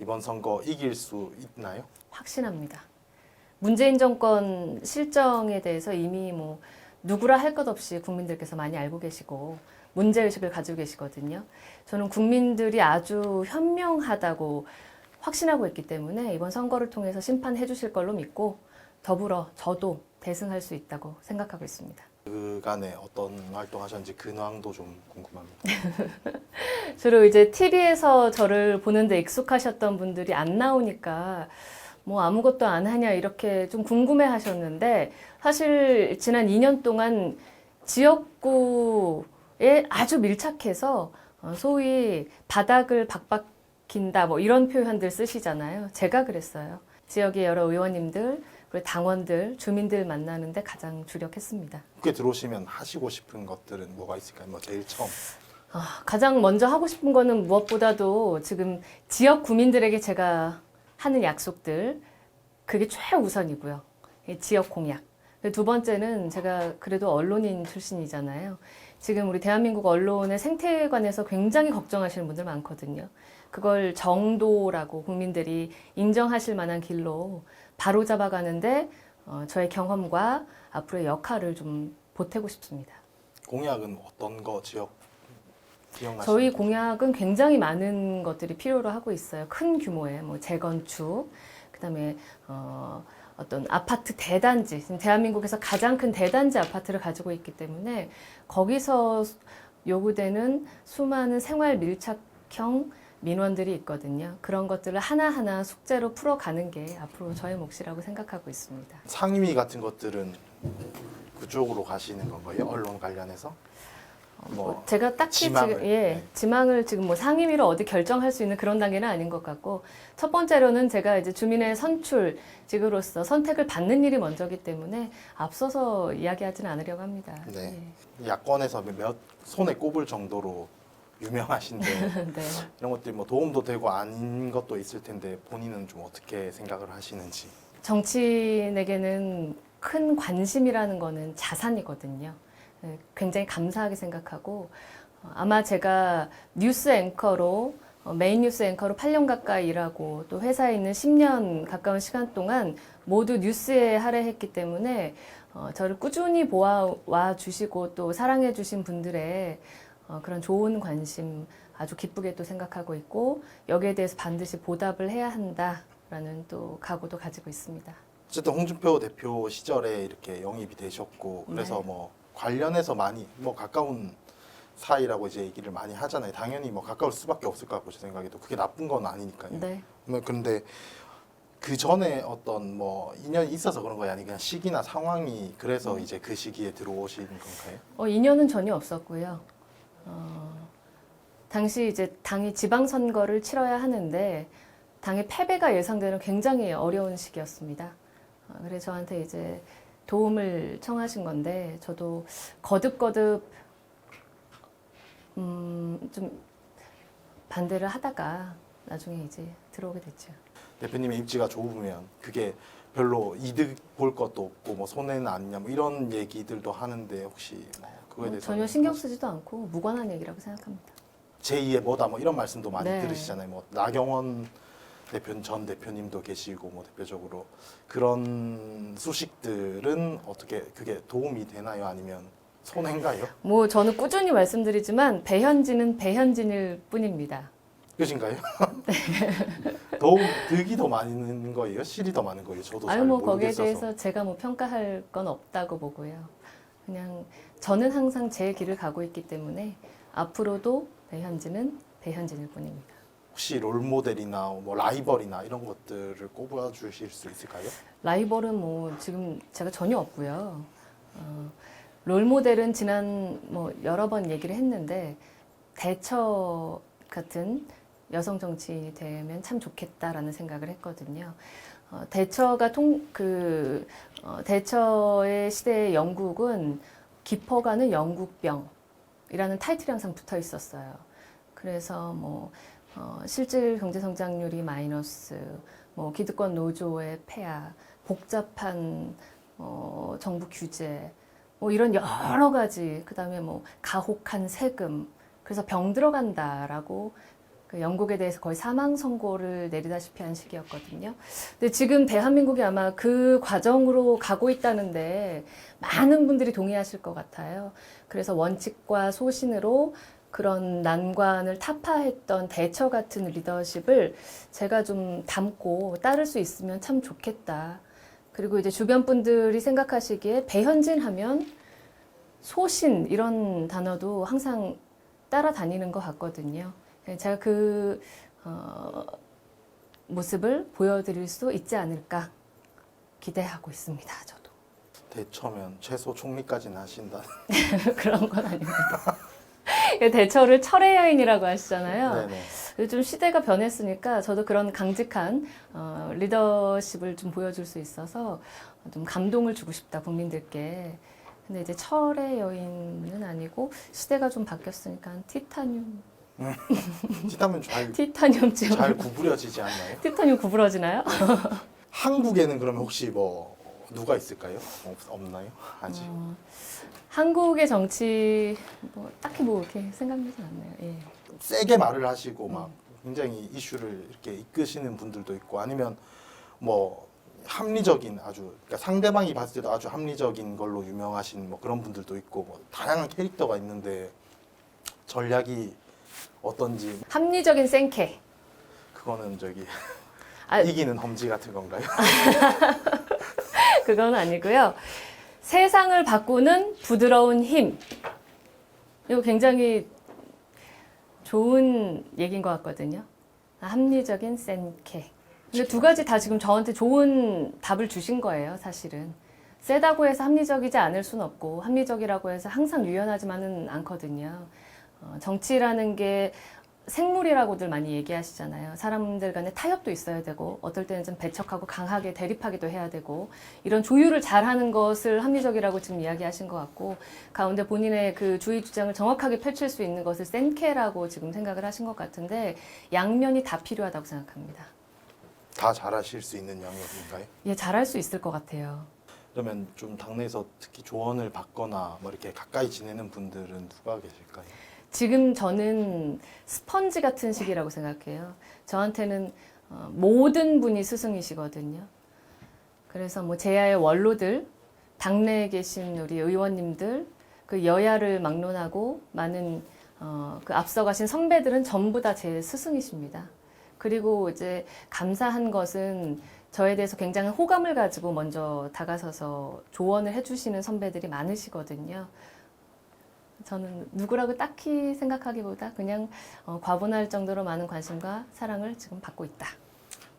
이번 선거 이길 수 있나요? 확신합니다. 문재인 정권 실정에 대해서 이미 뭐 누구라 할 것 없이 국민들께서 많이 알고 계시고 문제의식을 가지고 계시거든요. 저는 국민들이 아주 현명하다고 확신하고 있기 때문에 이번 선거를 통해서 심판해 주실 걸로 믿고 더불어 저도 대승할 수 있다고 생각하고 있습니다. 그간에 어떤 활동하셨는지 근황도 좀 궁금합니다. 주로 이제 TV에서 저를 보는데 익숙하셨던 분들이 안 나오니까 뭐 아무것도 안 하냐 이렇게 좀 궁금해 하셨는데 사실 지난 2년 동안 지역구에 아주 밀착해서 소위 바닥을 박박힌다 뭐 이런 표현들 쓰시잖아요. 제가 그랬어요. 지역의 여러 의원님들, 그리고 당원들, 주민들 만나는데 가장 주력했습니다. 국회 들어오시면 하시고 싶은 것들은 뭐가 있을까요? 뭐 제일 처음. 가장 먼저 하고 싶은 거는 무엇보다도 지금 지역 구민들에게 제가 하는 약속들, 그게 최우선이고요. 지역 공약. 두 번째는 제가 그래도 언론인 출신이잖아요. 지금 우리 대한민국 언론의 생태에 관해서 굉장히 걱정하시는 분들 많거든요. 그걸 정도라고 국민들이 인정하실 만한 길로 바로 잡아가는데 저의 경험과 앞으로의 역할을 좀 보태고 싶습니다. 공약은 어떤 거 기억나시나요? 저희 공약은 굉장히 많은 것들이 필요로 하고 있어요. 큰 규모의 뭐 재건축, 그다음에 어떤 아파트 대단지, 지금 대한민국에서 가장 큰 대단지 아파트를 가지고 있기 때문에 거기서 요구되는 수많은 생활 밀착형 민원들이 있거든요. 그런 것들을 하나하나 숙제로 풀어가는 게 앞으로 저의 몫이라고 생각하고 있습니다. 상임위 같은 것들은 그쪽으로 가시는 건가요? 언론 관련해서? 뭐 제가 딱히 지망을, 지금 네. 지망을 지금 뭐 상임위로 어디 결정할 수 있는 그런 단계는 아닌 것 같고 첫 번째로는 제가 이제 주민의 선출직으로서 선택을 받는 일이 먼저기 때문에 앞서서 이야기하지는 않으려고 합니다. 네. 야권에서 몇 손에 꼽을 정도로 유명하신데 네. 이런 것들이 뭐 도움도 되고 아닌 것도 있을 텐데 본인은 좀 어떻게 생각을 하시는지. 정치인에게는 큰 관심이라는 거는 자산이거든요. 네, 굉장히 감사하게 생각하고 아마 제가 뉴스 앵커로 메인 뉴스 앵커로 8년 가까이 일하고 또 회사에 있는 10년 가까운 시간 동안 모두 뉴스에 할애했기 때문에 저를 꾸준히 보아와 주시고 또 사랑해 주신 분들의 그런 좋은 관심 아주 기쁘게 또 생각하고 있고 여기에 대해서 반드시 보답을 해야 한다라는 또 각오도 가지고 있습니다. 어쨌든 홍준표 대표 시절에 이렇게 영입이 되셨고 그래서 네. 뭐 관련해서 많이 뭐 가까운 사이라고 이제 얘기를 많이 하잖아요. 당연히 뭐 가까울 수밖에 없을 것 같고 제 생각에도 그게 나쁜 건 아니니까요. 네. 그런데 그 전에 어떤 뭐 인연이 있어서 그런 거야 아니 그냥 시기나 상황이 그래서 이제 그 시기에 들어오신 건가요? 인연은 전혀 없었고요. 당시 이제 당이 지방선거를 치러야 하는데 당의 패배가 예상되는 굉장히 어려운 시기였습니다. 그래서 저한테 이제 도움을 청하신 건데 저도 거듭거듭 좀 반대를 하다가 나중에 이제 들어오게 됐죠. 대표님의 입지가 좁으면 그게 별로 이득 볼 것도 없고 뭐 손해는 아니냐 뭐 이런 얘기들도 하는데 혹시 뭐 그거에 대해서 전혀 신경 쓰지도 않고 무관한 얘기라고 생각합니다. 제2의 뭐다 뭐 이런 말씀도 많이 네. 들으시잖아요. 뭐 나경원 전 대표님도 계시고 뭐 대표적으로 그런 수식들은 어떻게 그게 도움이 되나요? 아니면 손해인가요? 뭐 저는 꾸준히 말씀드리지만 배현진은 배현진일 뿐입니다. 끝인가요? 도움 득이 더 많은 거예요? 실이 더 많은 거예요? 저도 잘 아유 뭐 거기에 모르겠어서. 대해서 제가 뭐 평가할 건 없다고 보고요. 그냥 저는 항상 제 길을 가고 있기 때문에 앞으로도 배현진은 배현진일 뿐입니다. 혹시 롤모델이나 뭐 라이벌이나 이런 것들을 꼽아주실 수 있을까요? 라이벌은 뭐 지금 제가 전혀 없고요. 롤모델은 지난 뭐 여러 번 얘기를 했는데 대처 같은 여성 정치인이 되면 참 좋겠다라는 생각을 했거든요. 대처의 시대의 영국은 깊어가는 영국병이라는 타이틀이 항상 붙어 있었어요. 그래서 뭐 실질 경제 성장률이 마이너스, 뭐 기득권 노조의 폐하, 복잡한 정부 규제, 뭐 이런 여러 가지, 그다음에 뭐 가혹한 세금, 그래서 병 들어간다라고 그 영국에 대해서 거의 사망 선고를 내리다시피 한 시기였거든요. 근데 지금 대한민국이 아마 그 과정으로 가고 있다는데 많은 분들이 동의하실 것 같아요. 그래서 원칙과 소신으로 그런 난관을 타파했던 대처 같은 리더십을 제가 좀 담고 따를 수 있으면 참 좋겠다. 그리고 이제 주변 분들이 생각하시기에 배현진 하면 소신 이런 단어도 항상 따라다니는 것 같거든요. 제가 그 모습을 보여드릴 수 있지 않을까 기대하고 있습니다. 저도. 대처면 최소 총리까지는 하신다. 그런 건 아닙니다. 대처를 철의 여인이라고 하시잖아요. 네네. 요즘 시대가 변했으니까 저도 그런 강직한 리더십을 좀 보여줄 수 있어서 좀 감동을 주고 싶다, 국민들께. 근데 이제 철의 여인은 아니고 시대가 좀 바뀌었으니까 티타늄. 티타늄쯤. 잘 구부려지지 않나요? 티타늄 구부러지나요? 한국에는 그러면 혹시 뭐 누가 있을까요? 없나요? 아직. 한국의 정치 뭐 딱히 뭐 이렇게 생각나지 않나요? 예. 세게 말을 하시고 막 굉장히 이슈를 이렇게 이끄시는 분들도 있고 아니면 뭐 합리적인 아주 그러니까 상대방이 봤을 때도 아주 합리적인 걸로 유명하신 뭐 그런 분들도 있고 뭐 다양한 캐릭터가 있는데 전략이 어떤지 합리적인 생캐. 그거는 저기 아, 이기는 험지 같은 건가요? 그건 아니고요. 세상을 바꾸는 부드러운 힘. 이거 굉장히 좋은 얘기인 것 같거든요. 합리적인 센케. 근데 두 가지 다 지금 저한테 좋은 답을 주신 거예요, 사실은. 세다고 해서 합리적이지 않을 수는 없고, 합리적이라고 해서 항상 유연하지만은 않거든요. 정치라는 게 생물이라고들 많이 얘기하시잖아요. 사람들 간에 타협도 있어야 되고, 어떨 때는 좀 배척하고 강하게 대립하기도 해야 되고, 이런 조율을 잘하는 것을 합리적이라고 지금 이야기하신 것 같고, 가운데 본인의 그 주의 주장을 정확하게 펼칠 수 있는 것을 센케라고 지금 생각을 하신 것 같은데, 양면이 다 필요하다고 생각합니다. 다 잘하실 수 있는 영역인가요? 예, 잘할 수 있을 것 같아요. 그러면 좀 당내에서 특히 조언을 받거나 뭐 이렇게 가까이 지내는 분들은 누가 계실까요? 지금 저는 스펀지 같은 시기라고 생각해요. 저한테는 모든 분이 스승이시거든요. 그래서 뭐 제야의 원로들, 당내에 계신 우리 의원님들, 그 여야를 막론하고 많은 그 앞서가신 선배들은 전부 다 제 스승이십니다. 그리고 이제 감사한 것은 저에 대해서 굉장한 호감을 가지고 먼저 다가서서 조언을 해주시는 선배들이 많으시거든요. 저는 누구라고 딱히 생각하기보다 그냥 과분할 정도로 많은 관심과 사랑을 지금 받고 있다.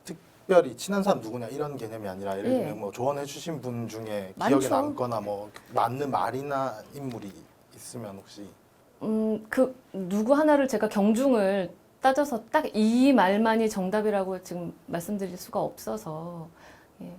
특별히 친한 사람 누구냐 이런 개념이 아니라 예를 예. 들면 뭐 조언해 주신 분 중에 많죠. 기억에 남거나 뭐 맞는 말이나 인물이 있으면 혹시 그 누구 하나를 제가 경중을 따져서 딱 이 말만이 정답이라고 지금 말씀드릴 수가 없어서 예.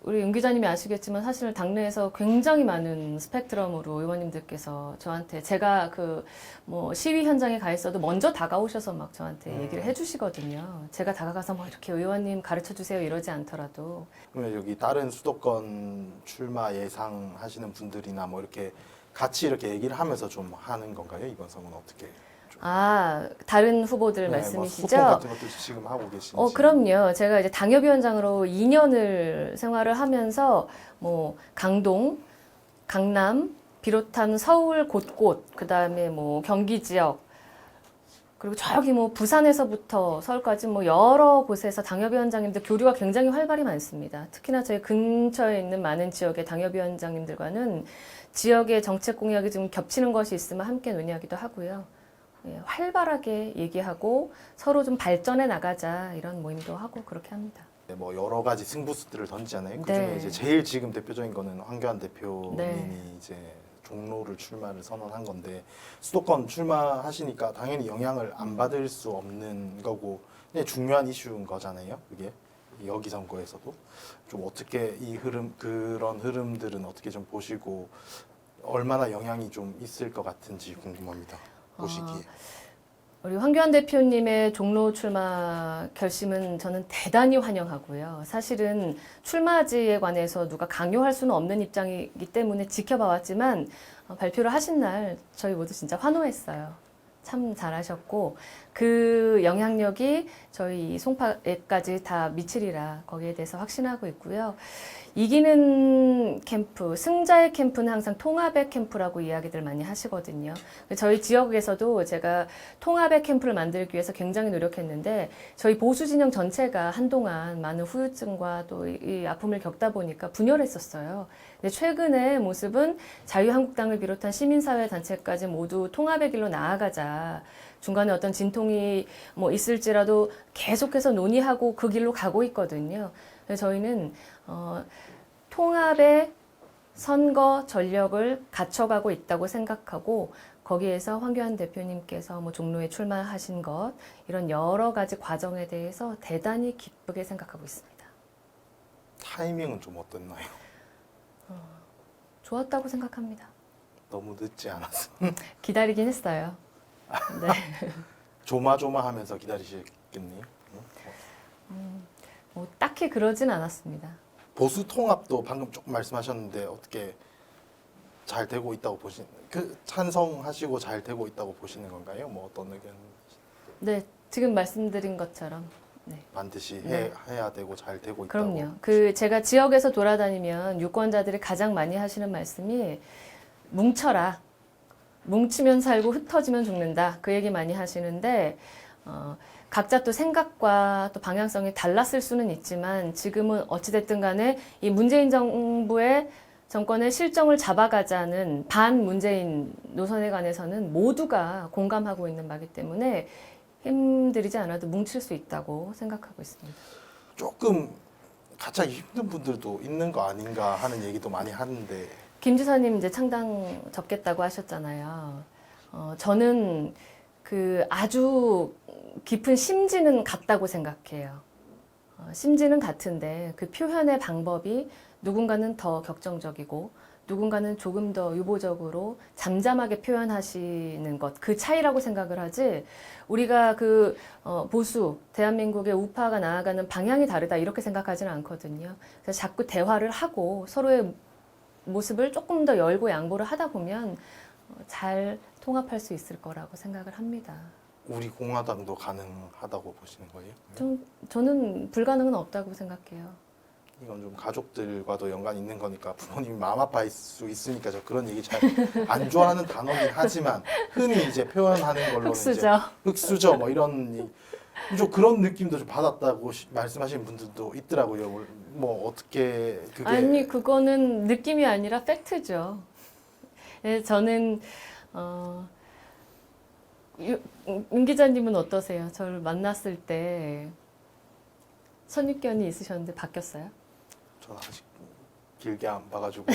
우리 윤 기자님이 아시겠지만 사실 당내에서 굉장히 많은 스펙트럼으로 의원님들께서 저한테 제가 그 뭐 시위 현장에 가 있어도 먼저 다가오셔서 막 저한테 얘기를 해주시거든요. 제가 다가가서 뭐 이렇게 의원님 가르쳐 주세요 이러지 않더라도 그러면 여기 다른 수도권 출마 예상하시는 분들이나 뭐 이렇게 같이 이렇게 얘기를 하면서 좀 하는 건가요? 이번 선거는 어떻게? 좀. 다른 후보들 뭐 말씀이시죠? 소통 같은 것도 지금 하고 계신지. 그럼요. 제가 이제 당협위원장으로 2년을 생활을 하면서 뭐 강동, 강남, 비롯한 서울 곳곳, 그 다음에 뭐 경기 지역, 그리고 저기 뭐 부산에서부터 서울까지 뭐 여러 곳에서 당협위원장님들 교류가 굉장히 활발히 많습니다. 특히나 저희 근처에 있는 많은 지역의 당협위원장님들과는 지역의 정책 공약이 좀 겹치는 것이 있으면 함께 논의하기도 하고요. 예, 활발하게 얘기하고 서로 좀 발전해 나가자 이런 모임도 하고 그렇게 합니다. 네, 뭐 여러 가지 승부수들을 던지잖아요. 그중에 네. 이제 제일 지금 대표적인 거는 황교안 대표님이 네. 이제 종로를 출마를 선언한 건데 수도권 출마하시니까 당연히 영향을 안 받을 수 없는 거고 그냥 중요한 이슈인 거잖아요. 그게 여기 선거에서도 좀 어떻게 이 흐름 그런 흐름들은 어떻게 좀 보시고 얼마나 영향이 좀 있을 것 같은지 궁금합니다. 보시기에. 우리 황교안 대표님의 종로 출마 결심은 저는 대단히 환영하고요. 사실은 출마지에 관해서 누가 강요할 수는 없는 입장이기 때문에 지켜봐 왔지만 발표를 하신 날 저희 모두 진짜 환호했어요. 참 잘하셨고 그 영향력이 저희 송파에까지 다 미치리라 거기에 대해서 확신하고 있고요. 이기는 캠프, 승자의 캠프는 항상 통합의 캠프라고 이야기들 많이 하시거든요. 저희 지역에서도 제가 통합의 캠프를 만들기 위해서 굉장히 노력했는데 저희 보수 진영 전체가 한동안 많은 후유증과 또 이 아픔을 겪다 보니까 분열했었어요. 근데 최근의 모습은 자유한국당을 비롯한 시민사회 단체까지 모두 통합의 길로 나아가자. 중간에 어떤 진통이 뭐 있을지라도 계속해서 논의하고 그 길로 가고 있거든요. 그래서 저희는 통합의 선거 전력을 갖춰가고 있다고 생각하고 거기에서 황교안 대표님께서 뭐 종로에 출마하신 것 이런 여러 가지 과정에 대해서 대단히 기쁘게 생각하고 있습니다. 타이밍은 좀 어땠나요? 좋았다고 생각합니다. 너무 늦지 않았어. 기다리긴 했어요. 네. 조마조마하면서 기다리셨겠네요. 뭐 딱히 그러진 않았습니다. 보수 통합도 방금 조금 말씀하셨는데 어떻게 잘 되고 있다고 찬성하시고 잘 되고 있다고 보시는 건가요? 뭐 어떤 의견? 네, 지금 말씀드린 것처럼. 네. 반드시 네. 해야 되고 잘 되고 있다고. 그럼요. 그 제가 지역에서 돌아다니면 유권자들이 가장 많이 하시는 말씀이 뭉쳐라. 뭉치면 살고 흩어지면 죽는다. 그 얘기 많이 하시는데 각자 또 생각과 또 방향성이 달랐을 수는 있지만 지금은 어찌됐든 간에 이 문재인 정부의 정권의 실정을 잡아가자는 반문재인 노선에 관해서는 모두가 공감하고 있는 바기 때문에 힘들이지 않아도 뭉칠 수 있다고 생각하고 있습니다. 조금 가장 힘든 분들도 있는 거 아닌가 하는 얘기도 많이 하는데 김 지사님 이제 창당 접겠다고 하셨잖아요. 저는 그 아주 깊은 심지는 같다고 생각해요. 심지는 같은데 그 표현의 방법이 누군가는 더 격정적이고 누군가는 조금 더 유보적으로 잠잠하게 표현하시는 것, 그 차이라고 생각을 하지, 우리가 보수, 대한민국의 우파가 나아가는 방향이 다르다, 이렇게 생각하지는 않거든요. 그래서 자꾸 대화를 하고 서로의 모습을 조금 더 열고 양보를 하다 보면 잘 통합할 수 있을 거라고 생각을 합니다. 우리 공화당도 가능하다고 보시는 거예요? 저는 불가능은 없다고 생각해요. 이건 좀 가족들과도 연관이 있는 거니까 부모님이 마음 아파할 수 있으니까 저 그런 얘기 잘 안 좋아하는 단어긴 하지만 흔히 이제 표현하는 걸로는 흑수저. 이제 흑수저 뭐 이런 좀 그런 느낌도 좀 받았다고 말씀하시는 분들도 있더라고요. 뭐 어떻게 그게 아니, 그거는 느낌이 아니라 팩트죠. 네, 저는 윤 기자님은 어떠세요? 저를 만났을 때 선입견이 있으셨는데 바뀌었어요? 저는 아직 길게 안 봐가지고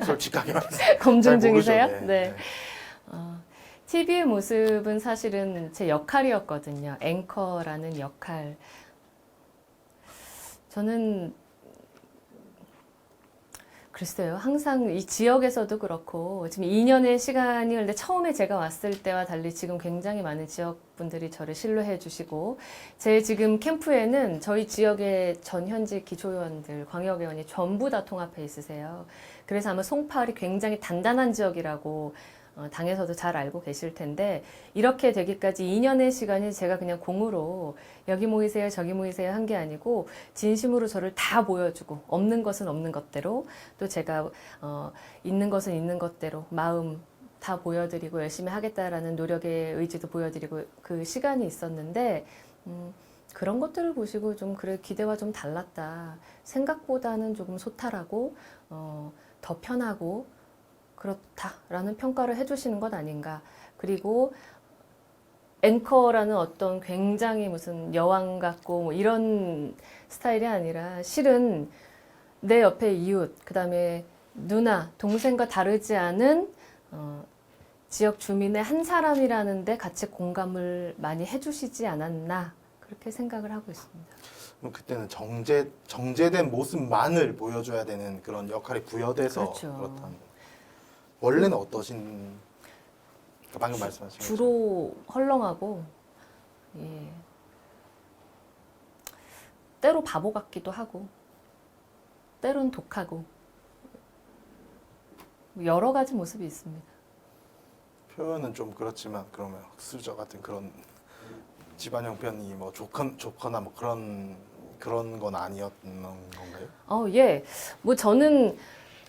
솔직하게 말씀 검증 잘 모르죠. 중이세요? 네. 네. TV의 모습은 사실은 제 역할이었거든요. 앵커라는 역할. 저는 글쎄요. 항상 이 지역에서도 그렇고 지금 2년의 시간이 흘렀는데 처음에 제가 왔을 때와 달리 지금 굉장히 많은 지역분들이 저를 신뢰해 주시고 제 지금 캠프에는 저희 지역의 전 현직 기초의원들, 광역의원이 전부 다 통합해 있으세요. 그래서 아마 송파을이 굉장히 단단한 지역이라고 당에서도 잘 알고 계실 텐데 이렇게 되기까지 2년의 시간이 제가 그냥 공으로 여기 모이세요 저기 모이세요 한 게 아니고 진심으로 저를 다 보여주고 없는 것은 없는 것대로 또 제가 있는 것은 있는 것대로 마음 다 보여드리고 열심히 하겠다라는 노력의 의지도 보여드리고 그 시간이 있었는데 그런 것들을 보시고 좀 그래 기대와 좀 달랐다. 생각보다는 조금 소탈하고 더 편하고 그렇다라는 평가를 해주시는 것 아닌가. 그리고 앵커라는 어떤 굉장히 무슨 여왕 같고 뭐 이런 스타일이 아니라 실은 내 옆에 이웃, 그 다음에 누나, 동생과 다르지 않은 지역 주민의 한 사람이라는데 같이 공감을 많이 해주시지 않았나 그렇게 생각을 하고 있습니다. 그럼 그때는 정제된 모습만을 보여줘야 되는 그런 역할이 부여돼서 그렇죠. 그렇다는. 원래는 어떠신? 방금 말씀하신 주로 헐렁하고 예. 때로 바보 같기도 하고 때론 독하고 여러 가지 모습이 있습니다. 표현은 좀 그렇지만 그러면 흑수저 같은 그런 집안 형편이 뭐 좋거나 뭐 그런 건 아니었는 건가요? 예. 뭐 저는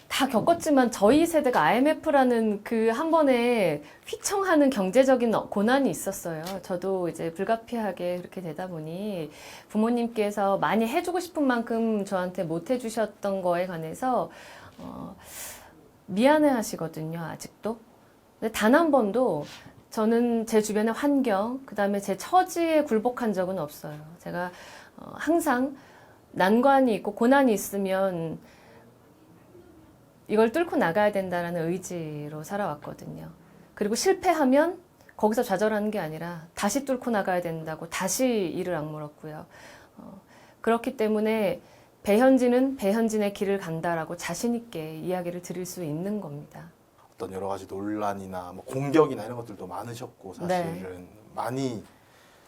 다 겪었지만 저희 세대가 IMF라는 그 한 번에 휘청하는 경제적인 고난이 있었어요. 저도 이제 불가피하게 그렇게 되다 보니 부모님께서 많이 해주고 싶은 만큼 저한테 못 해주셨던 거에 관해서 미안해 하시거든요, 아직도. 근데 단 한 번도 저는 제 주변의 환경, 그 다음에 제 처지에 굴복한 적은 없어요. 제가 항상 난관이 있고 고난이 있으면 이걸 뚫고 나가야 된다는 의지로 살아왔거든요. 그리고 실패하면 거기서 좌절하는 게 아니라 다시 뚫고 나가야 된다고 다시 이를 악물었고요. 그렇기 때문에 배현진은 배현진의 길을 간다라고 자신 있게 이야기를 드릴 수 있는 겁니다. 어떤 여러 가지 논란이나 뭐 공격이나 이런 것들도 많으셨고 사실은 많이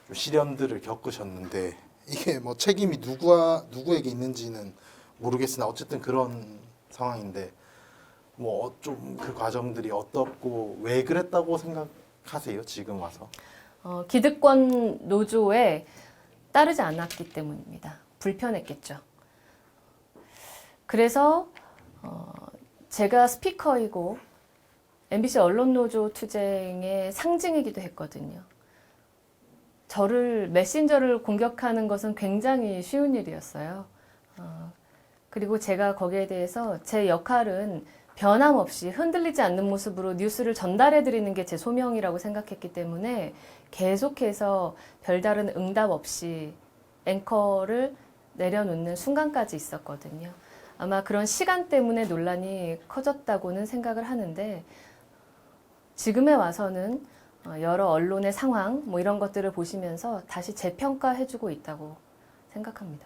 좀 시련들을 겪으셨는데 이게 뭐 책임이 누구에게 있는지는 모르겠으나 어쨌든 그런 상황인데 뭐 좀 그 과정들이 어떻고 왜 그랬다고 생각하세요? 지금 와서? 기득권 노조에 따르지 않았기 때문입니다. 불편했겠죠. 그래서 제가 스피커이고 MBC 언론노조 투쟁의 상징이기도 했거든요. 저를 메신저를 공격하는 것은 굉장히 쉬운 일이었어요. 그리고 제가 거기에 대해서 제 역할은 변함없이 흔들리지 않는 모습으로 뉴스를 전달해 드리는 게 제 소명이라고 생각했기 때문에 계속해서 별다른 응답 없이 앵커를 내려놓는 순간까지 있었거든요. 아마 그런 시간 때문에 논란이 커졌다고는 생각을 하는데 지금에 와서는 여러 언론의 상황 뭐 이런 것들을 보시면서 다시 재평가해주고 있다고 생각합니다.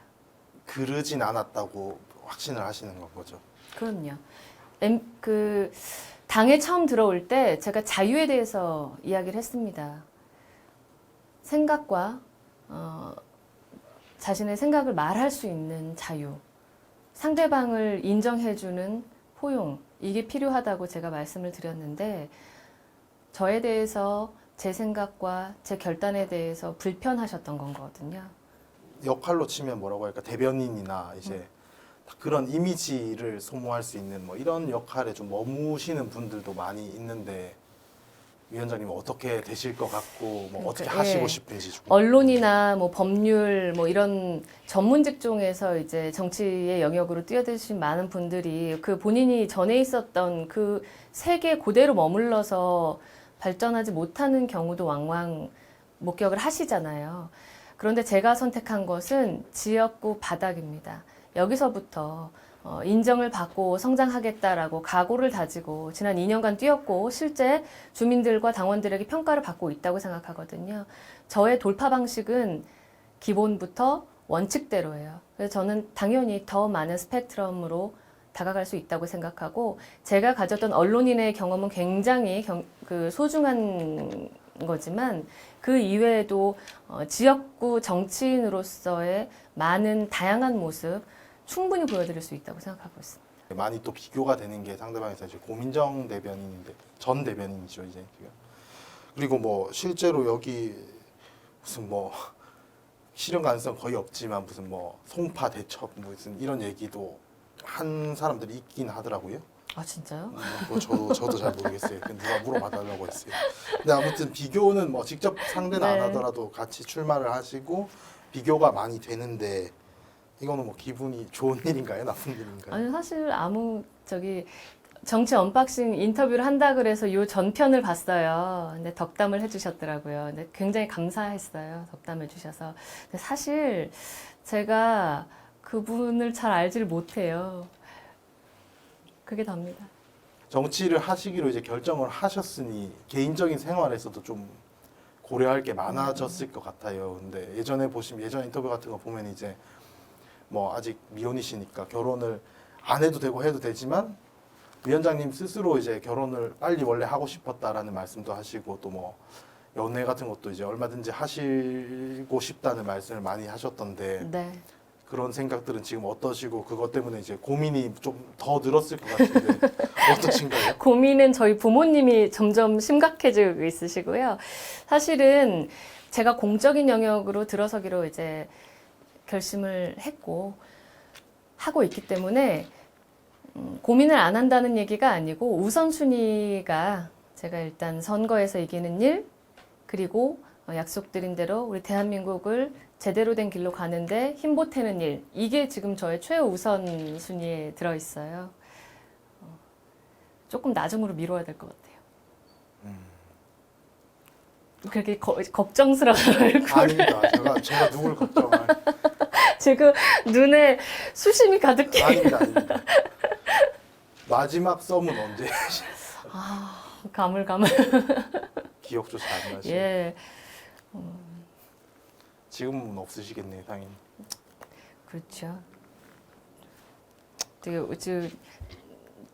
그러진 않았다고 확신을 하시는 거죠? 그럼요. 당에 처음 들어올 때 제가 자유에 대해서 이야기를 했습니다. 생각과 자신의 생각을 말할 수 있는 자유, 상대방을 인정해주는 포용, 이게 필요하다고 제가 말씀을 드렸는데 저에 대해서 제 생각과 제 결단에 대해서 불편하셨던 거거든요. 역할로 치면 뭐라고 할까 대변인이나 이제 그런 이미지를 소모할 수 있는 뭐 이런 역할에 좀 머무시는 분들도 많이 있는데 위원장님은 어떻게 되실 것 같고 뭐 어떻게 하시고 싶은지 좀 언론이나 뭐 법률 뭐 이런 전문 직종에서 이제 정치의 영역으로 뛰어드신 많은 분들이 그 본인이 전에 있었던 그 세계 그대로 머물러서 발전하지 못하는 경우도 왕왕 목격을 하시잖아요. 그런데 제가 선택한 것은 지역구 바닥입니다. 여기서부터 인정을 받고 성장하겠다라고 각오를 다지고 지난 2년간 뛰었고 실제 주민들과 당원들에게 평가를 받고 있다고 생각하거든요. 저의 돌파 방식은 기본부터 원칙대로예요. 그래서 저는 당연히 더 많은 스펙트럼으로 다가갈 수 있다고 생각하고 제가 가졌던 언론인의 경험은 굉장히 소중한 거지만 그 이외에도 지역구 정치인으로서의 많은 다양한 모습 충분히 보여드릴 수 있다고 생각하고 있습니다. 많이 또 비교가 되는 게 상대방에서 이제 고민정 대변인인데 전 대변인이죠 이제 지금. 그리고 뭐 실제로 여기 무슨 뭐 실현 가능성 거의 없지만 무슨 뭐 송파 대첩 무슨 이런 얘기도 한 사람들이 있긴 하더라고요. 아 진짜요? 뭐 저도 잘 모르겠어요. 누가 물어봐달라고 했어요. 근데 아무튼 비교는 뭐 직접 상대는 안 하더라도 같이 출마를 하시고 비교가 많이 되는데 이거는 뭐 기분이 좋은 일인가요, 나쁜 일인가요? 아니 사실 정치 언박싱 인터뷰를 한다 그래서 요 전편을 봤어요. 근데 덕담을 해주셨더라고요. 근데 굉장히 감사했어요. 덕담해 주셔서. 근데 사실 제가 그분을 잘 알지를 못해요. 그게 답니다. 정치를 하시기로 이제 결정을 하셨으니 개인적인 생활에서도 좀 고려할 게 많아졌을 것 같아요. 근데 예전 인터뷰 같은 거 보면 이제 뭐 아직 미혼이시니까 결혼을 안 해도 되고 해도 되지만 위원장님 스스로 이제 결혼을 빨리 원래 하고 싶었다라는 말씀도 하시고 또 뭐 연애 같은 것도 이제 얼마든지 하시고 싶다는 말씀을 많이 하셨던데 네. 그런 생각들은 지금 어떠시고 그것 때문에 이제 고민이 좀 더 늘었을 것 같은데 어떠신가요? 고민은 저희 부모님이 점점 심각해지고 있으시고요. 사실은 제가 공적인 영역으로 들어서기로 이제 결심을 했고 하고 있기 때문에 고민을 안 한다는 얘기가 아니고 우선순위가 제가 일단 선거에서 이기는 일, 그리고 약속드린 대로 우리 대한민국을 제대로 된 길로 가는데 힘보태는 일, 이게 지금 저의 최우선 순위에 들어있어요. 조금 나중으로 미뤄야 될 것 같아요. 그렇게 걱정스러운 얼굴. 아닙니다. 제가 누굴 걱정할. 지금 눈에 수심이 가득해. 아닙니다. 마지막 썸은 언제? 가물가물. 기억조차 안 나시죠? 예. 지금은 없으시겠네요, 당연히. 그렇죠. 되게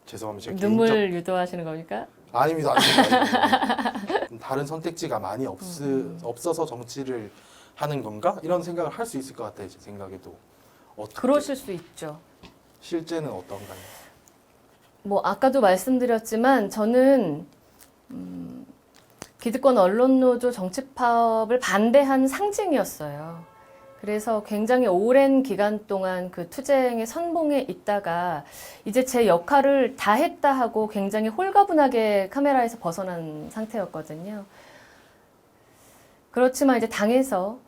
죄송합니다. 제가 눈물 유도하시는 겁니까? 아닙니다. 다른 선택지가 많이 없어서 정치를 하는 건가? 이런 생각을 할 수 있을 것 같아요. 제 생각에도. 그러실 수 있죠. 실제는 어떤가요? 뭐 아까도 말씀드렸지만 저는 기득권 언론노조 정치 파업을 반대한 상징이었어요. 그래서 굉장히 오랜 기간 동안 그 투쟁의 선봉에 있다가 이제 제 역할을 다 했다 하고 굉장히 홀가분하게 카메라에서 벗어난 상태였거든요. 그렇지만 이제 당에서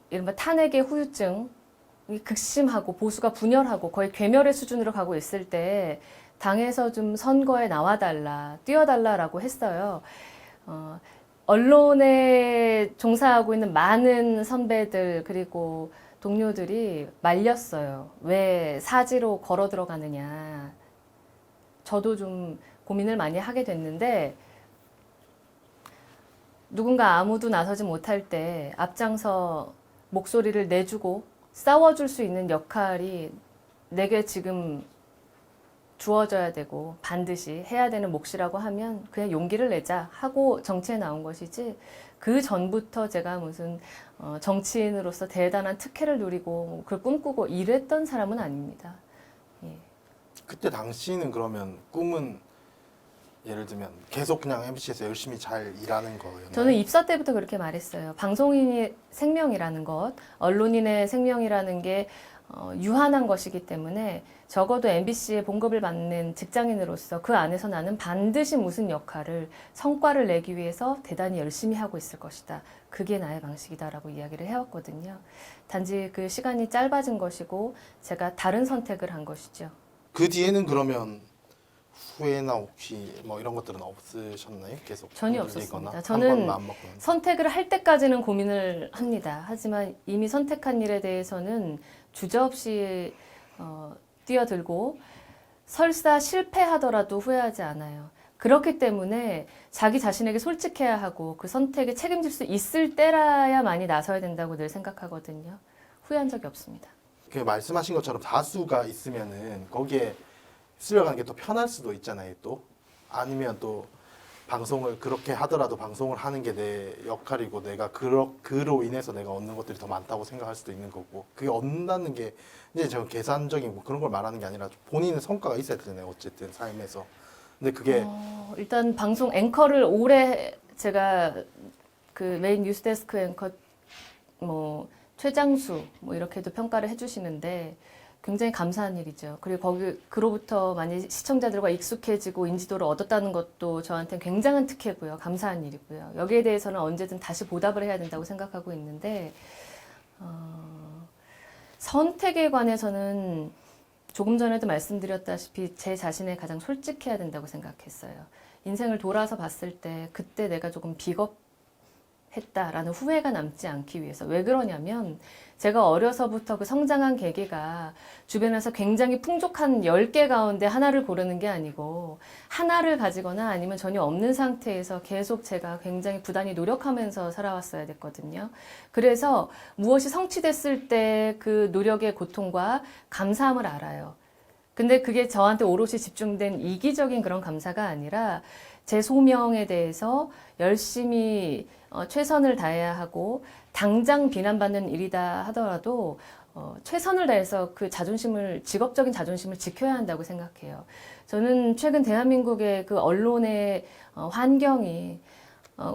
이른바 탄핵의 후유증이 극심하고 보수가 분열하고 거의 괴멸의 수준으로 가고 있을 때 당에서 좀 선거에 나와달라, 뛰어달라라고 했어요. 언론에 종사하고 있는 많은 선배들 그리고 동료들이 말렸어요. 왜 사지로 걸어 들어가느냐. 저도 좀 고민을 많이 하게 됐는데 누군가 아무도 나서지 못할 때 앞장서 목소리를 내주고 싸워줄 수 있는 역할이 내게 지금 주어져야 되고 반드시 해야 되는 몫이라고 하면 그냥 용기를 내자 하고 정치에 나온 것이지 그 전부터 제가 무슨 정치인으로서 대단한 특혜를 누리고 그걸 꿈꾸고 이랬던 사람은 아닙니다. 예. 그때 당시는 그러면 꿈은 예를 들면 계속 그냥 MBC에서 열심히 잘 일하는 거였나요? 저는 입사 때부터 그렇게 말했어요. 방송인의 생명이라는 것, 언론인의 생명이라는 게 유한한 것이기 때문에 적어도 MBC에 봉급을 받는 직장인으로서 그 안에서 나는 반드시 무슨 역할을, 성과를 내기 위해서 대단히 열심히 하고 있을 것이다. 그게 나의 방식이다라고 이야기를 해왔거든요. 단지 그 시간이 짧아진 것이고 제가 다른 선택을 한 것이죠. 그 뒤에는 그러면 후회나 혹시 뭐 이런 것들은 없으셨나요? 계속 전혀 흔들리거나 없었습니다. 한 저는 번만 안 먹거나. 선택을 할 때까지는 고민을 합니다. 하지만 이미 선택한 일에 대해서는 주저없이 뛰어들고 설사 실패하더라도 후회하지 않아요. 그렇기 때문에 자기 자신에게 솔직해야 하고 그 선택에 책임질 수 있을 때라야 많이 나서야 된다고 늘 생각하거든요. 후회한 적이 없습니다. 그 말씀하신 것처럼 다수가 있으면은 거기에 쓸려가는 게 또 편할 수도 있잖아요. 또 아니면 또 방송을 그렇게 하더라도 방송을 하는 게 내 역할이고 내가 그로 인해서 내가 얻는 것들이 더 많다고 생각할 수도 있는 거고 그게 얻는다는 게 이제 저 계산적인 뭐 그런 걸 말하는 게 아니라 본인의 성과가 있어야 되잖아요. 어쨌든 삶에서. 근데 그게 일단 방송 앵커를 오래 제가 그 메인 뉴스데스크 앵커 뭐 최장수 뭐 이렇게도 평가를 해주시는데 굉장히 감사한 일이죠. 그리고 그로부터 많이 시청자들과 익숙해지고 인지도를 얻었다는 것도 저한테는 굉장한 특혜고요. 감사한 일이고요. 여기에 대해서는 언제든 다시 보답을 해야 된다고 생각하고 있는데 선택에 관해서는 조금 전에도 말씀드렸다시피 제 자신에 가장 솔직해야 된다고 생각했어요. 인생을 돌아서 봤을 때 그때 내가 조금 비겁했다라는 후회가 남지 않기 위해서. 왜 그러냐면 제가 어려서부터 그 성장한 계기가 주변에서 굉장히 풍족한 10개 가운데 하나를 고르는 게 아니고 하나를 가지거나 아니면 전혀 없는 상태에서 계속 제가 굉장히 부단히 노력하면서 살아왔어야 됐거든요. 그래서 무엇이 성취됐을 때 그 노력의 고통과 감사함을 알아요. 근데 그게 저한테 오롯이 집중된 이기적인 그런 감사가 아니라 제 소명에 대해서 열심히 최선을 다해야 하고 당장 비난받는 일이다 하더라도 최선을 다해서 그 자존심을, 직업적인 자존심을 지켜야 한다고 생각해요. 저는 최근 대한민국의 그 언론의 환경이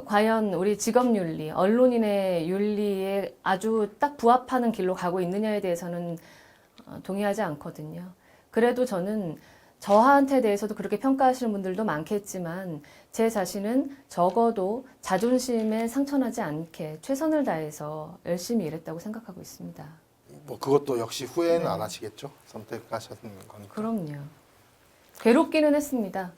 과연 우리 직업윤리, 언론인의 윤리에 아주 딱 부합하는 길로 가고 있느냐에 대해서는 동의하지 않거든요. 그래도 저는 저한테 대해서도 그렇게 평가하시는 분들도 많겠지만 제 자신은 적어도 자존심에 상처나지 않게 최선을 다해서 열심히 일했다고 생각하고 있습니다. 뭐 그것도 역시 후회는 네. 안 하시겠죠? 선택하셨는 거니까. 그럼요. 괴롭기는 했습니다.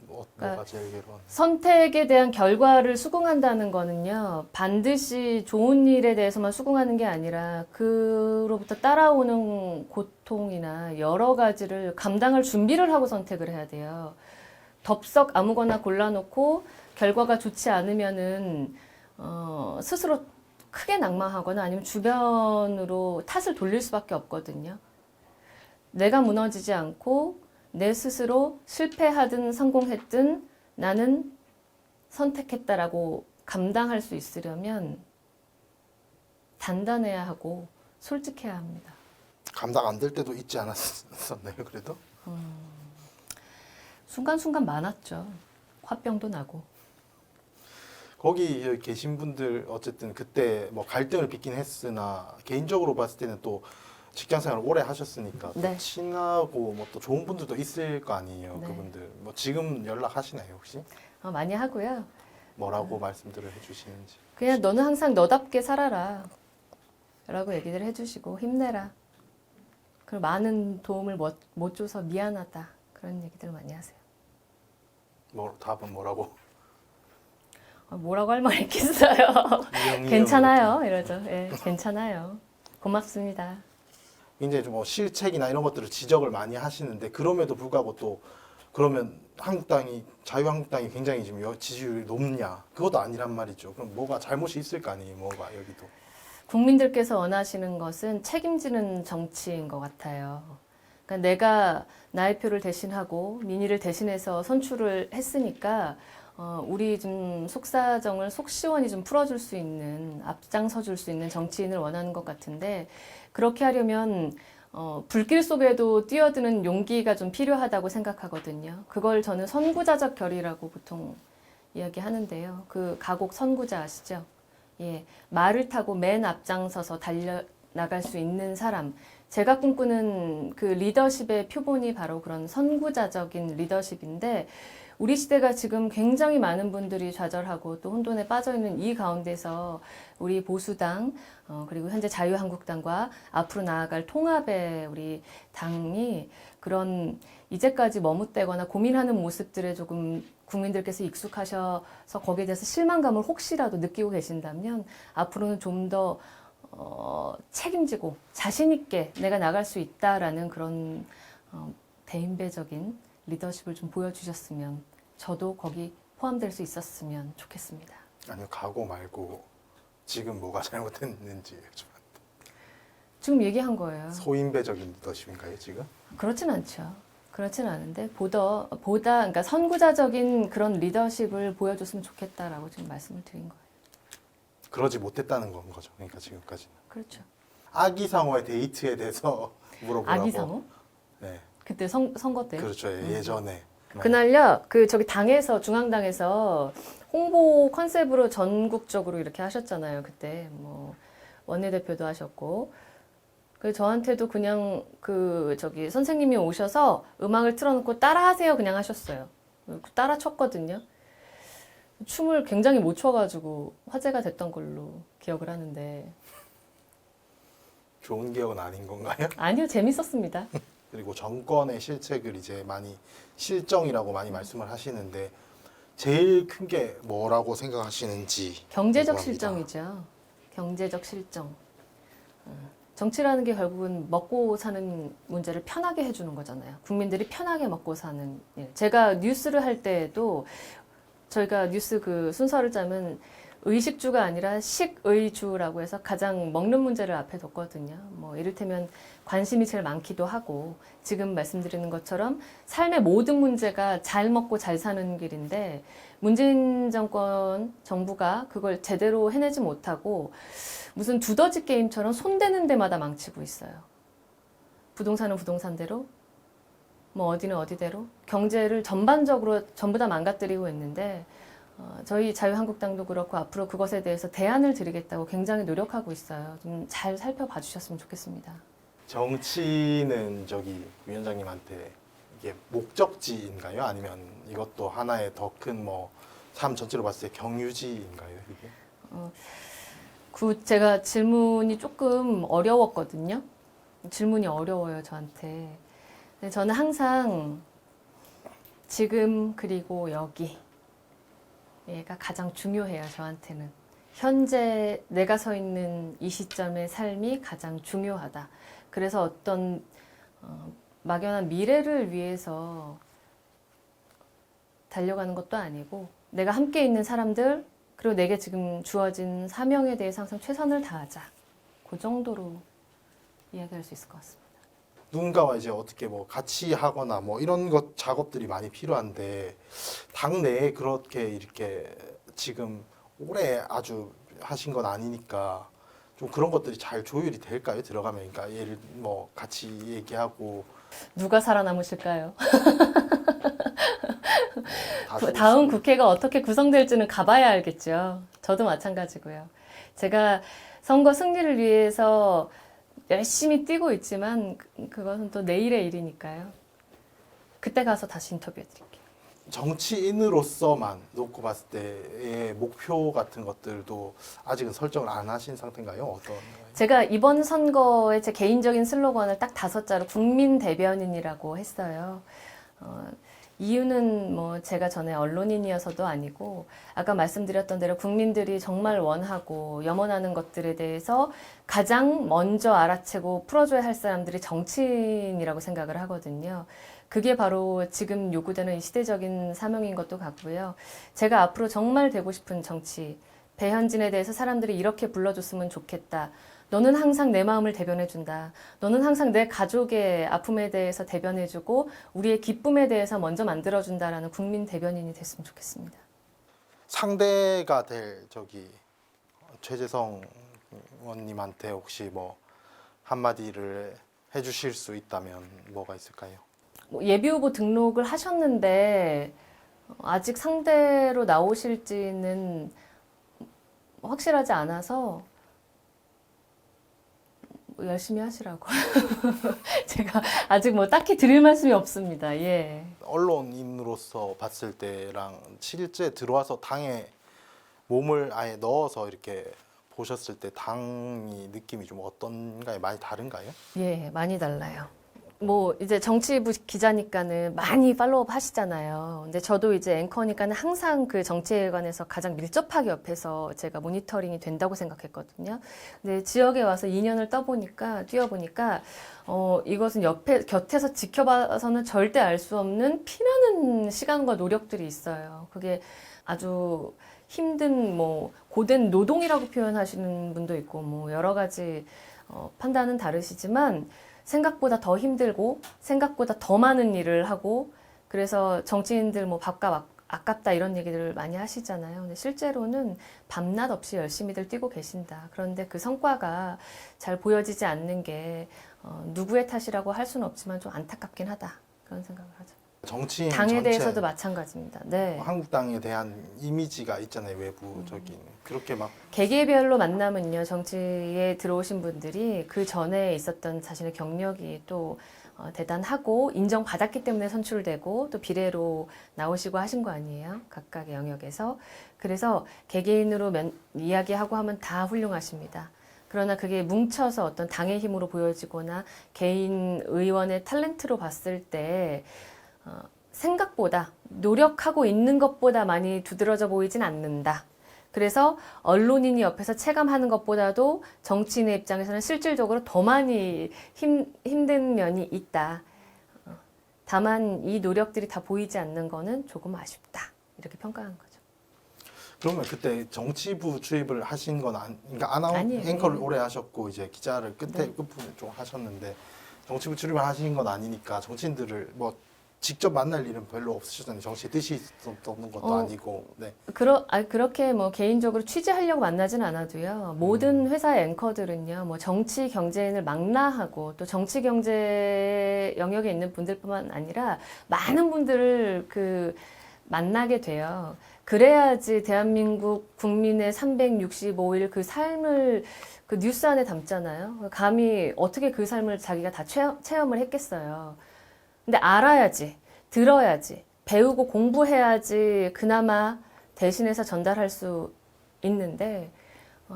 뭐가 제일 괴로운? 선택에 대한 결과를 수긍한다는 거는요, 반드시 좋은 일에 대해서만 수긍하는 게 아니라 그로부터 따라오는 고통이나 여러 가지를 감당할 준비를 하고 선택을 해야 돼요. 덥석 아무거나 골라놓고 결과가 좋지 않으면은 스스로 크게 낙망하거나 아니면 주변으로 탓을 돌릴 수밖에 없거든요. 내가 무너지지 않고 내 스스로 실패하든 성공했든 나는 선택했다라고 감당할 수 있으려면 단단해야 하고 솔직해야 합니다. 감당 안 될 때도 있지 않았었나요? 그래도? 순간순간 많았죠. 화병도 나고. 거기 계신 분들 어쨌든 그때 뭐 갈등을 빚긴 했으나 개인적으로 봤을 때는 또 직장생활을 오래 하셨으니까 또 네. 친하고 뭐 또 좋은 분들도 있을 거 아니에요. 네. 그분들 뭐 지금 연락하시나요 혹시? 많이 하고요. 뭐라고 말씀들을 해주시는지. 그냥 너는 항상 너답게 살아라 라고 얘기를 해주시고 힘내라. 그리고 많은 도움을 못 줘서 미안하다. 그런 얘기들 많이 하세요. 뭐 답은 뭐라고? 뭐라고 할 말 있겠어요. 괜찮아요. 이러죠. 예, 괜찮아요. 고맙습니다. 굉장히 좀 뭐 실책이나 이런 것들을 지적을 많이 하시는데 그럼에도 불구하고 또 그러면 한국당이 자유한국당이 굉장히 지금 지지율이 높냐? 그것도 아니란 말이죠. 그럼 뭐가 잘못이 있을 거 아니에요? 뭐가 여기도. 국민들께서 원하시는 것은 책임지는 정치인 것 같아요. 그러니까 내가 나의 표를 대신하고 민의를 대신해서 선출을 했으니까 우리 좀 속사정을 속 시원히 좀 풀어줄 수 있는, 앞장서줄 수 있는 정치인을 원하는 것 같은데 그렇게 하려면 불길 속에도 뛰어드는 용기가 좀 필요하다고 생각하거든요. 그걸 저는 선구자적 결의라고 보통 이야기하는데요. 그 가곡 선구자 아시죠? 예, 말을 타고 맨 앞장서서 달려나갈 수 있는 사람. 제가 꿈꾸는 그 리더십의 표본이 바로 그런 선구자적인 리더십인데 우리 시대가 지금 굉장히 많은 분들이 좌절하고 또 혼돈에 빠져있는 이 가운데서 우리 보수당 그리고 현재 자유한국당과 앞으로 나아갈 통합의 우리 당이 그런 이제까지 머뭇대거나 고민하는 모습들에 조금 국민들께서 익숙하셔서 거기에 대해서 실망감을 혹시라도 느끼고 계신다면 앞으로는 좀 더 책임지고 자신 있게 내가 나갈 수 있다라는 그런 대인배적인 리더십을 좀 보여주셨으면 저도 거기 포함될 수 있었으면 좋겠습니다. 아니요, 가고 말고 지금 뭐가 잘못됐는지 여쭤봤는데. 지금 얘기한 거예요. 소인배적인 리더십인가요 지금? 그렇진 않죠. 그렇진 않은데 보다 그러니까 선구자적인 그런 리더십을 보여줬으면 좋겠다라고 지금 말씀을 드린 거예요. 그러지 못했다는 건 거죠. 그러니까 지금까지는. 그렇죠. 아기상어의 데이트에 대해서 물어보라고. 아기상어? 네, 그때 선거 때. 그렇죠. 예전에. 네. 그날요, 저기 당에서, 중앙당에서 홍보 컨셉으로 전국적으로 이렇게 하셨잖아요. 그때, 원내대표도 하셨고. 그 저한테도 그냥 선생님이 오셔서 음악을 틀어놓고 따라하세요. 그냥 하셨어요. 따라 췄거든요. 춤을 굉장히 못 춰가지고 화제가 됐던 걸로 기억을 하는데. 좋은 기억은 아닌 건가요? 아니요, 재밌었습니다. 그리고 정권의 실책을 이제 많이 실정이라고 많이 말씀을 하시는데 제일 큰 게 뭐라고 생각하시는지 경제적 궁금합니다. 실정이죠. 경제적 실정. 정치라는 게 결국은 먹고 사는 문제를 편하게 해주는 거잖아요. 국민들이 편하게 먹고 사는 일. 제가 뉴스를 할 때에도 저희가 뉴스 그 순서를 짜면 의식주가 아니라 식의주라고 해서 가장 먹는 문제를 앞에 뒀거든요. 뭐 이를테면 관심이 제일 많기도 하고 지금 말씀드리는 것처럼 삶의 모든 문제가 잘 먹고 잘 사는 길인데 문재인 정권 정부가 그걸 제대로 해내지 못하고 무슨 두더지 게임처럼 손대는 데마다 망치고 있어요. 부동산은 부동산대로 뭐 어디는 어디대로 경제를 전반적으로 전부 다 망가뜨리고 있는데 저희 자유한국당도 그렇고 앞으로 그것에 대해서 대안을 드리겠다고 굉장히 노력하고 있어요. 좀 잘 살펴봐 주셨으면 좋겠습니다. 정치는 위원장님한테 이게 목적지인가요? 아니면 이것도 하나의 더 큰 뭐 삶 전체로 봤을 때 경유지인가요? 이게? 제가 질문이 조금 어려웠거든요. 질문이 어려워요, 저한테. 근데 저는 항상 지금 그리고 여기 얘가 가장 중요해요, 저한테는. 현재 내가 서 있는 이 시점의 삶이 가장 중요하다. 그래서 어떤 막연한 미래를 위해서 달려가는 것도 아니고 내가 함께 있는 사람들 그리고 내게 지금 주어진 사명에 대해서 항상 최선을 다하자. 그 정도로 이야기할 수 있을 것 같습니다. 누군가와 이제 어떻게 뭐 같이 하거나 뭐 이런 것 작업들이 많이 필요한데 당내에 그렇게 이렇게 지금 오래 아주 하신 건 아니니까 좀 그런 것들이 잘 조율이 될까요? 들어가면 그러니까 예를 뭐 같이 얘기하고 누가 살아남으실까요? 다 다음 국회가 어떻게 구성될지는 가봐야 알겠죠. 저도 마찬가지고요. 제가 선거 승리를 위해서 열심히 뛰고 있지만 그것은 또 내일의 일이니까요. 그때 가서 다시 인터뷰해 드릴게요. 정치인으로서만 놓고 봤을 때의 목표 같은 것들도 아직은 설정을 안 하신 상태인가요? 어떤가요? 제가 이번 선거에 제 개인적인 슬로건을 딱 5자로 국민 대변인이라고 했어요. 이유는 뭐 제가 전에 언론인이어서도 아니고 아까 말씀드렸던 대로 국민들이 정말 원하고 염원하는 것들에 대해서 가장 먼저 알아채고 풀어줘야 할 사람들이 정치인이라고 생각을 하거든요. 그게 바로 지금 요구되는 이 시대적인 사명인 것도 같고요. 제가 앞으로 정말 되고 싶은 정치, 배현진에 대해서 사람들이 이렇게 불러줬으면 좋겠다. 너는 항상 내 마음을 대변해준다. 너는 항상 내 가족의 아픔에 대해서 대변해주고 우리의 기쁨에 대해서 먼저 만들어준다라는 국민 대변인이 됐으면 좋겠습니다. 상대가 될 최재성 의원님한테 혹시 뭐 한마디를 해주실 수 있다면 뭐가 있을까요? 예비후보 등록을 하셨는데 아직 상대로 나오실지는 확실하지 않아서 열심히 하시라고. 제가 아직 뭐 딱히 드릴 말씀이 없습니다. 예. 언론인으로서 봤을 때랑 실제 들어와서 당에 몸을 아예 넣어서 이렇게 보셨을 때 당이 느낌이 좀 어떤가요? 많이 다른가요? 예, 많이 달라요. 뭐 이제 정치부 기자니까는 많이 팔로우업 하시잖아요. 근데 저도 이제 앵커니까는 항상 그 정치에 관해서 가장 밀접하게 옆에서 제가 모니터링이 된다고 생각했거든요. 근데 지역에 와서 2년을 뛰어보니까 이것은 곁에서 지켜봐서는 절대 알 수 없는 피나는 시간과 노력들이 있어요. 그게 아주 힘든 뭐 고된 노동이라고 표현하시는 분도 있고 뭐 여러 가지 판단은 다르시지만 생각보다 더 힘들고 생각보다 더 많은 일을 하고 그래서 정치인들 뭐 밥값 아깝다 이런 얘기들을 많이 하시잖아요. 근데 실제로는 밤낮 없이 열심히들 뛰고 계신다. 그런데 그 성과가 잘 보여지지 않는 게 누구의 탓이라고 할 수는 없지만 좀 안타깝긴 하다. 그런 생각을 하죠. 정치인 당에 전체 대해서도 마찬가지입니다. 네. 한국당에 대한 이미지가 있잖아요. 외부적인 그렇게 막 개개별로 만나면요, 정치에 들어오신 분들이 그 전에 있었던 자신의 경력이 또 대단하고 인정받았기 때문에 선출되고 또 비례로 나오시고 하신 거 아니에요? 각각의 영역에서. 그래서 개개인으로 이야기하고 하면 다 훌륭하십니다. 그러나 그게 뭉쳐서 어떤 당의 힘으로 보여지거나 개인 의원의 탤런트로 봤을 때 생각보다 노력하고 있는 것보다 많이 두드러져 보이진 않는다. 그래서 언론인이 옆에서 체감하는 것보다도 정치인의 입장에서는 실질적으로 더 많이 힘든 면이 있다. 다만 이 노력들이 다 보이지 않는 거는 조금 아쉽다. 이렇게 평가하는 거죠. 그러면 그때 정치부 출입을 하신 건 그러니까 아니에요. 앵커를 오래 하셨고 이제 기자를 네. 끝부분 좀 하셨는데 정치부 출입을 하신 건 아니니까 정치인들을 뭐 직접 만날 일은 별로 없으셨잖아요. 정치에 뜻이 있었던 것도 아니고. 네. 그렇게 뭐 개인적으로 취재하려고 만나진 않아도요. 모든 회사 앵커들은요, 뭐 정치 경제인을 망라하고 또 정치 경제 영역에 있는 분들뿐만 아니라 많은 분들을 만나게 돼요. 그래야지 대한민국 국민의 365일 그 삶을 그 뉴스 안에 담잖아요. 감히 어떻게 그 삶을 자기가 다 체험을 했겠어요. 근데 알아야지, 들어야지, 배우고 공부해야지 그나마 대신해서 전달할 수 있는데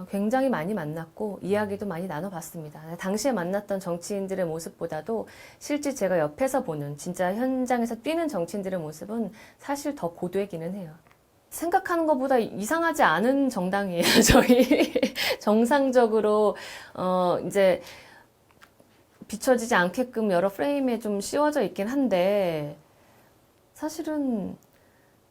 굉장히 많이 만났고 이야기도 많이 나눠봤습니다. 당시에 만났던 정치인들의 모습보다도 실제 제가 옆에서 보는 진짜 현장에서 뛰는 정치인들의 모습은 사실 더 고되기는 해요. 생각하는 것보다 이상하지 않은 정당이에요, 저희. 정상적으로, 이제, 비춰지지 않게끔 여러 프레임에 좀 씌워져 있긴 한데, 사실은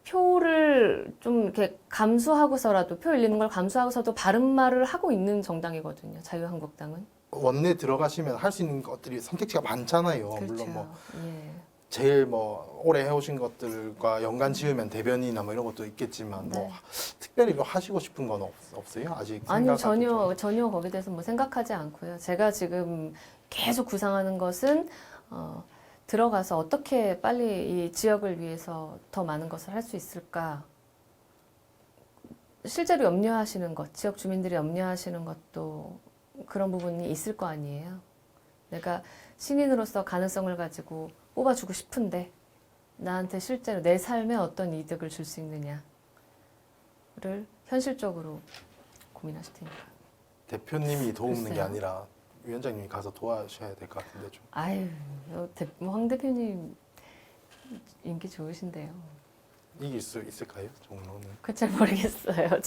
표를 좀 이렇게 감수하고서라도, 표 일리는 걸 감수하고서도 바른 말을 하고 있는 정당이거든요, 자유한국당은. 원내 들어가시면 할 수 있는 것들이 선택지가 많잖아요. 그렇죠. 물론 뭐 예. 제일 뭐 오래 해오신 것들과 연관 지으면 대변이나 뭐 이런 것도 있겠지만 뭐 네. 특별히 뭐 하시고 싶은 건 없어요? 아직 아니요, 생각하기 전혀 거기에 대해서 뭐 생각하지 않고요. 제가 지금 계속 구상하는 것은, 들어가서 어떻게 빨리 이 지역을 위해서 더 많은 것을 할 수 있을까. 실제로 염려하시는 것, 지역 주민들이 염려하시는 것도 그런 부분이 있을 거 아니에요. 내가 신인으로서 가능성을 가지고 뽑아주고 싶은데 나한테 실제로 내 삶에 어떤 이득을 줄 수 있느냐를 현실적으로 고민하실 테니까. 대표님이 도우는 게 글쎄요. 아니라 위원장님이 가서 도와주셔야 될 것 같은데 좀. 아유, 황 대표님 인기 좋으신데요. 이길 수 있을까요? 종로는. 그건 잘 모르겠어요.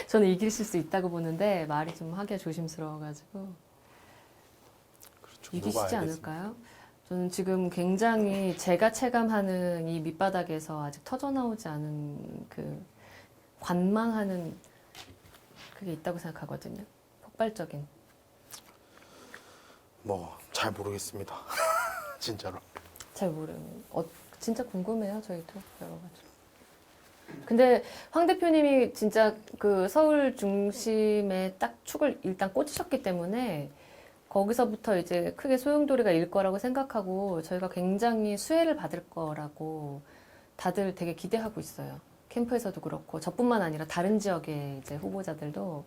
저는 이기실 수 있다고 보는데 말이 좀 하기가 조심스러워가지고 그렇죠. 누가 이기시지 알겠습니까? 않을까요? 저는 지금 굉장히 제가 체감하는 이 밑바닥에서 아직 터져나오지 않은 관망하는 그게 있다고 생각하거든요. 폭발적인. 뭐 잘 모르겠습니다. 진짜로. 잘 진짜 궁금해요, 저희도 여러 가지. 근데 황 대표님이 진짜 서울 중심에 딱 축을 일단 꽂으셨기 때문에 거기서부터 이제 크게 소용돌이가 일 거라고 생각하고 저희가 굉장히 수혜를 받을 거라고 다들 되게 기대하고 있어요. 캠프에서도 그렇고 저뿐만 아니라 다른 지역의 이제 후보자들도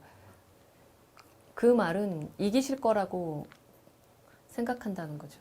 그 말은 이기실 거라고 생각한다는 거죠.